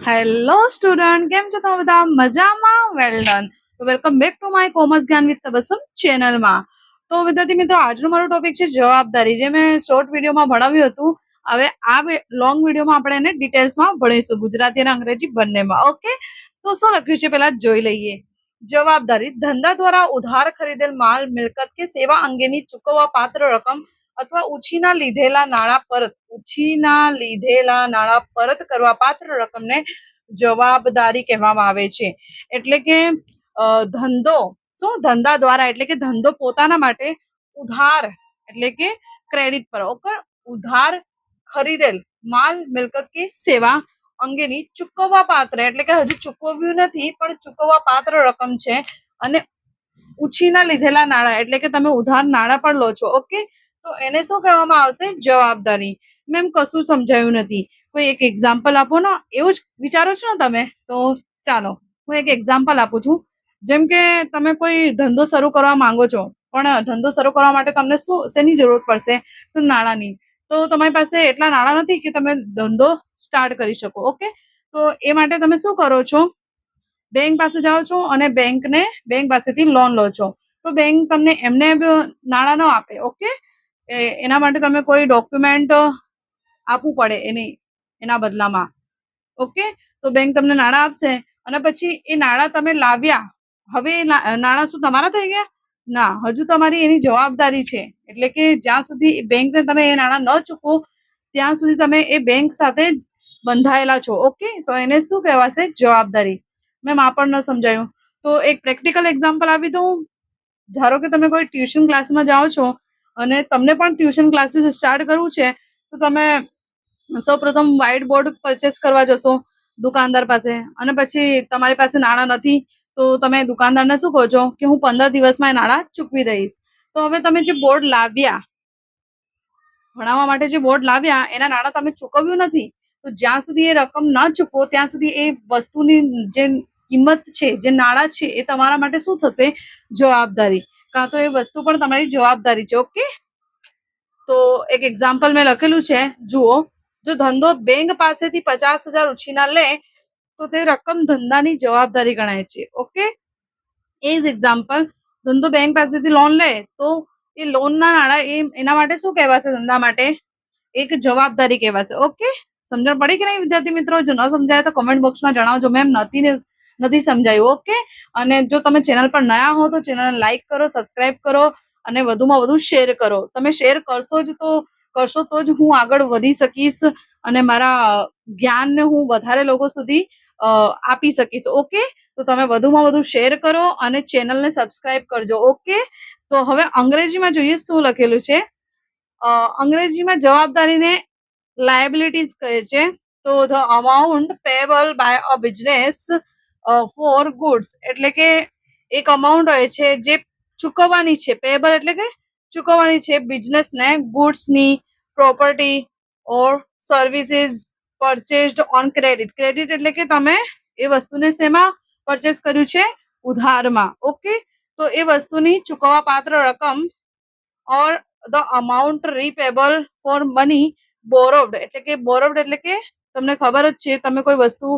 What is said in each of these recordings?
Hello student, કેમ છો તમે બધા? મજામાં? Well done. તો welcome back to my commerce જ્ઞાન વિથ તબસમ ચેનલમાં. તો વિદ્યાર્થી મિત્રો, આજનું મારું ટોપિક છે જવાબદારી, જે મેં શોર્ટ વિડીયોમાં ભણાવ્યું હતું. હવે આ લોંગ વિડીયોમાં આપણે એને ડિટેલ્સમાં ભણીશું, ગુજરાતી અને અંગ્રેજી બંનેમાં. ઓકે, તો શું લખ્યું છે પેલા જોઈ લઈએ. જવાબદારી: ધંધા દ્વારા ઉધાર ખરીદેલ માલ, મિલકત કે સેવા અંગેની ચૂકવવા પાત્ર રકમ અથવા ઉછીના લીધેલા નાણાં પરત કરવા પાત્ર રકમને જવાબદારી કહેવામાં આવે છે. એટલે કે ધંધા દ્વારા એટલે કે ધંધો પોતાના માટે ઉધાર એટલે કે ક્રેડિટ પર ઉધાર ખરીદેલ માલ, મિલકત કે સેવા અંગેની ચૂકવવા પાત્ર એટલે કે હજુ ચૂકવ્યું નથી પણ ચૂકવવા પાત્ર રકમ છે, અને ઉછીના લીધેલા નાણાં એટલે કે તમે ઉધાર નાણાં પણ લો છો. ઓકે, તો એને શું કહેવામાં આવશે? જવાબદારી. મેમ કશું સમજાયું નથી, કોઈ એક એક્ઝામ્પલ આપો ને. એવું જ વિચારો છો ને તમે? તો ચાલો હું એક એક્ઝામ્પલ આપું છું. જેમ કે તમે કોઈ ધંધો શરૂ કરવા માંગો છો, પણ ધંધો શરૂ કરવા માટે તમને શેની જરૂર પડશે? તો નાણાંની. તો તમારી પાસે એટલા નાણાં નથી કે તમે ધંધો સ્ટાર્ટ કરી શકો. ઓકે, તો એ માટે તમે શું કરો છો? બેંક પાસે જાઓ છો અને બેંક પાસેથી લોન લો છો. તો બેંક તમને એમને નાણાં ન આપે. ઓકે, એના માટે તમે કોઈ ડોક્યુમેન્ટ આપવું પડે એના બદલામાં. ઓકે, તો બેંક તમને નાણાં આપશે અને પછી એ નાણાં તમે લાવ્યા. હવે એ નાણાં શું તમારા થઈ ગયા? ના, હજુ તમારી એની જવાબદારી છે. એટલે કે જ્યાં સુધી બેંકને તમે એ નાણાં ન ચૂકવો ત્યાં સુધી તમે એ બેંક સાથે બંધાયેલા છો. ઓકે, તો એને શું કહેવાશે? જવાબદારી. મેમ આ પણ ન સમજાયું, તો એક પ્રેક્ટિકલ એક્ઝામ્પલ આપી દઉં. ધારો કે તમે કોઈ ટ્યુશન ક્લાસમાં જાઓ છો અને તમને પણ ટ્યુશન ક્લાસીસ સ્ટાર્ટ કરવું છે, તો તમે સૌપ્રથમ વ્હાઇટ બોર્ડ પરચેસ કરવા જશો દુકાનદાર પાસે, અને પછી તમારી પાસે નાણાં નથી તો તમે દુકાનદારને શું કહો છો કે હું 15 દિવસમાં એ નાણાં ચૂકવી દઈશ. તો હવે તમે જે બોર્ડ લાવ્યા, ભણાવવા માટે જે બોર્ડ લાવ્યા, એના નાણાં તમે ચૂકવ્યું નથી, તો જ્યાં સુધી એ રકમ ન ચૂકવો ત્યાં સુધી એ વસ્તુની જે કિંમત છે, જે નાણાં છે, એ તમારા માટે શું થશે? જવાબદારી. કાં તો એ વસ્તુ પણ તમારી જવાબદારી છે. ઓકે, તો એક એક્ઝામ્પલ મેં લખેલું છે, જુઓ. જો ધંધો બેંક પાસેથી 50,000 ઉછીના લે તો તે રકમ ધંધાની જવાબદારી ગણાય છે. ઓકે, એ જ એક્ઝામ્પલ, ધંધો બેંક પાસેથી લોન લે તો એ લોનના નાણાં એના માટે શું કહેવાશે? ધંધા માટે એક જવાબદારી કહેવાશે. ઓકે, સમજણ પડી કે નહીં વિદ્યાર્થી મિત્રો? જો ન સમજાય તો કમેન્ટ બોક્સમાં જણાવજો, મેમ નથી સમજાયું. ઓકે, અને જો તમે ચેનલ પર નયા હો તો ચેનલને લાઈક કરો, સબસ્ક્રાઇબ કરો અને વધુમાં વધુ શેર કરો. તમે શેર કરશો તો જ હું આગળ વધી શકીશ અને મારા જ્ઞાનને હું વધારે લોકો સુધી આપી શકીશ. ઓકે, તો તમે વધુમાં વધુ શેર કરો અને ચેનલને સબસ્ક્રાઇબ કરજો. ઓકે, તો હવે અંગ્રેજીમાં જોઈએ શું લખેલું છે. અંગ્રેજીમાં જવાબદારીને લાયબિલિટીઝ કહે છે. તો the amount payable by a business for goods એટલે કે એક અમાઉન્ટ હોય છે જે ચૂકવવાની છે. પેએબલ એટલે કે ચૂકવવાની છે બિઝનેસને ગુડ્સની, property or services purchased on credit. Credit એટલે કે તમે એ વસ્તુને શેમાં પરચેસ કર્યું છે? ઉધારમાં. ઓકે, તો એ વસ્તુની ચૂકવવા પાત્ર રકમ or the amount repayable for money borrowed એટલે કે બોરોવ્ડ એટલે કે તમને ખબર જ છે, તમે કોઈ વસ્તુ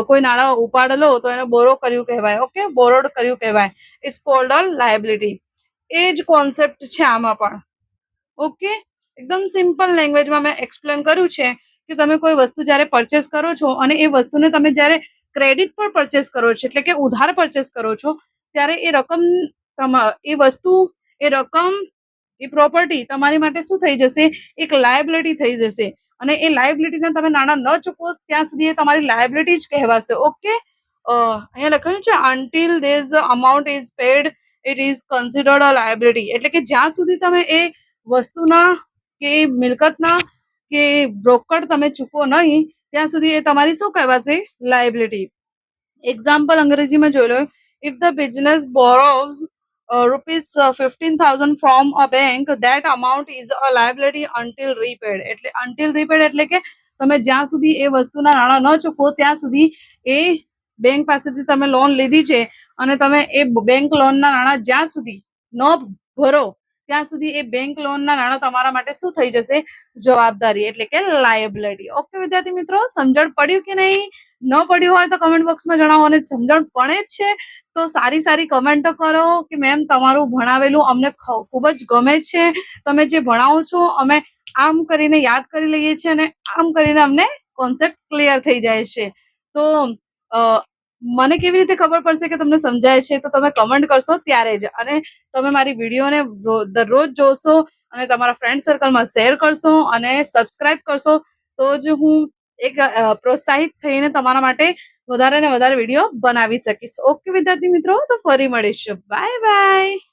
કોઈ નાણાં ઉપાડ લો તો એને બોરો કર્યું કહેવાય. ઓકે, બોરોડ કર્યું કહેવાય. It's called a liability. એ જ કોન્સેપ્ટ છે આમાં પણ. ઓકે, એકદમ સિમ્પલ લેંગ્વેજમાં મેં એક્સપ્લેન કર્યું છે કે તમે કોઈ વસ્તુ જ્યારે પરચેસ કરો છો અને એ વસ્તુને તમે જ્યારે ક્રેડિટ પર પરચેસ કરો છો એટલે કે ઉધાર પરચેસ કરો છો, ત્યારે એ રકમ એ પ્રોપર્ટી તમારી માટે શું થઈ જશે? એક લાયબિલિટી થઈ જશે. અને એ લાયબિલિટીને તમે નાણાં ન ચૂકવો ત્યાં સુધી એ તમારી લાયબિલિટી જ કહેવાશે. ઓકે, અહીંયા લખ્યું છે until this amount is paid it is considered a liability. એટલે કે જ્યાં સુધી તમે એ વસ્તુના કે મિલકતના કે રોકડ તમે ચૂકવો નહીં ત્યાં સુધી એ તમારી શું કહેવાશે? લાયબિલિટી. એક્ઝામ્પલ અંગ્રેજીમાં જોઈ લો. If the business borrows ₹15,000 from a bank, that amount is a liability until repaid. એટલે until repaid એટલે કે તમે જ્યાં સુધી એ વસ્તુના નાણાં ન ચૂકવો ત્યાં સુધી એ બેંક પાસેથી તમે લોન લીધી છે અને તમે એ બેંક લોનના નાણાં જ્યાં સુધી ન ભરો ત્યાં સુધી એ બેંક લોનના નાણાં તમારા માટે શું થઈ જશે? જવાબદારી એટલે કે લાયબિલિટી. ઓકે વિદ્યાર્થી મિત્રો, સમજણ પડ્યું કે નહીં? ન પડ્યું હોય તો કમેન્ટ બોક્સમાં જણાવો, અને સમજણ પડે જ છે તો સારી સારી કમેન્ટો કરો કે મેમ તમારું ભણાવેલું અમને ખૂબ જ ગમે છે, તમે જે ભણાવો છો અમે આમ કરીને યાદ કરી લઈએ છીએ અને આમ કરીને અમને કોન્સેપ્ટ ક્લિયર થઈ જાય છે. તો મને કેવી રીતે ખબર પડશે કે તમને સમજાય છે? તો તમે કમેન્ટ કરશો ત્યારે જ, અને તમે મારી વિડીયોને દરરોજ જોશો અને તમારા ફ્રેન્ડ સર્કલમાં શેર કરશો અને સબસ્ક્રાઇબ કરશો તો જ હું એક પ્રોત્સાહિત થઈને તમારા માટે વધારે ને વધારે વિડીયો બનાવી શકીશ. ઓકે વિદ્યાર્થી મિત્રો, તો ફરી મળીશું. Bye bye.